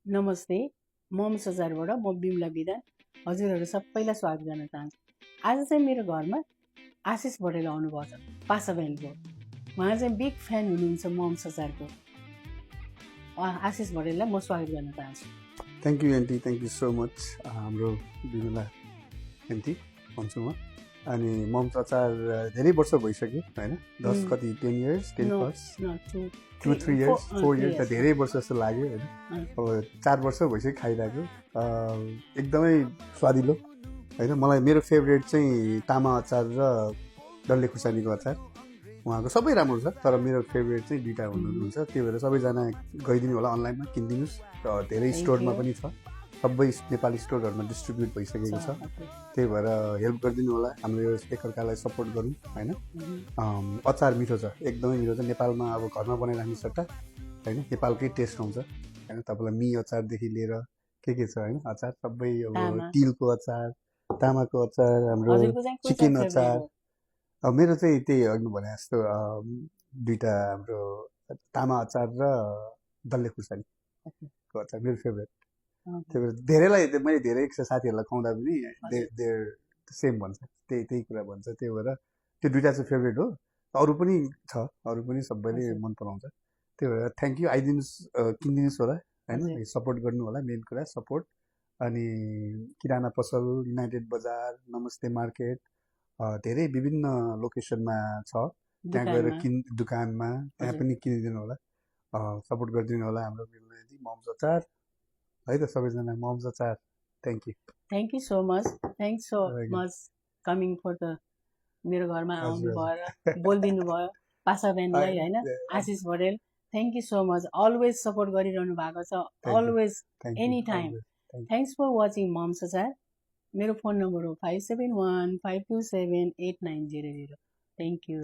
नमस्ते, मोमो सजारबाट म बिमला विधान हजुरहरू सबैलाई स्वागत गर्न चाहन्छु। आज चाहिँ मेरो घरमा आशिष भटेल आउनुभएको छ, पासा बहिनीको। उहाँ चाहिँ बिग फ्यान हुनुहुन्छ मोमो सजारको। आशिष भटेललाई म स्वागत गर्न चाहन्छु। Thank you anti, thank you so much. हाम्रो बिमला एन्टी भन्छु म। अनि मोमो अचार धेरै वर्ष भइसक्यो होइन, 10 इयर्स 10 प्लस 2-3 इयर्स 4 इयर्स त धेरै वर्ष जस्तो लाग्यो होइन। अब 4 वर्ष भइसक्यो खाइरहेको, एकदमै स्वादिलो होइन। मलाई मेरो फेभरेट चाहिँ तामा अचार र डल्ले खुर्सानीको अचार। उहाँको सबै राम्रो छ, तर मेरो फेभरेट चाहिँ दुईवटा हुनुहुन्छ। त्यही भएर सबैजना गइदिनु होला, अनलाइनमा किनिदिनुहोस्। र धेरै स्टोरमा पनि छ, सबै नेपाली स्टोरहरूमा डिस्ट्रिब्युट भइसकेको छ। त्यही भएर हेल्प गरिदिनु होला, हाम्रो यो एकअर्कालाई सपोर्ट गरौँ होइन। अचार मिठो छ, एकदमै मिठो छ। नेपालमा अब घरमा बनाइराख्नु सट्टा होइन, नेपालकै टेस्ट आउँछ होइन। तपाईँलाई मी अचारदेखि लिएर के छ होइन, अचार सबै। अब तिलको अचार, तामाको अचार, हाम्रो चिकन अचार। अब मेरो चाहिँ त्यही अघि भने जस्तो दुईवटा हाम्रो तामा अचार र डल्ले खुर्सानीको अचार मेरो फेभरेट। त्यही भएर धेरैलाई मैले धेरै साथीहरूलाई खुवाउँदा पनि देयर सेम भन्छ, त्यही कुरा भन्छ। त्यही भएर त्यो दुईवटा चाहिँ फेभरेट हो। अरू पनि छ, अरू पनि सबैले मन पराउँछ। त्यही भएर थ्याङ्क यू, आइदिनुहोस्, किनिदिनुहोस् होला होइन। सपोर्ट गर्नु होला, मेन कुरा सपोर्ट। अनि किराना पसल, युनाइटेड बजार, नमस्ते मार्केट, धेरै विभिन्न लोकेसनमा छ। त्यहाँ गएर दुकानमा त्यहाँ पनि किनिदिनु होला, सपोर्ट गरिदिनु होला हाम्रो मोमो अचार है त। सबैजना मोमो अचार thank you so much. Thanks so much coming for the मेरो घरमा आउनु भयो र बोलिदिनु भयो पासा बहिनीलाई होइन। Ashish Bhatel, thank you so much. Always support गरिरहनु भएको छ, always, any time. Thanks for watching Momo Achar. मेरो फोन नम्बर हो 5715278900। Thank you.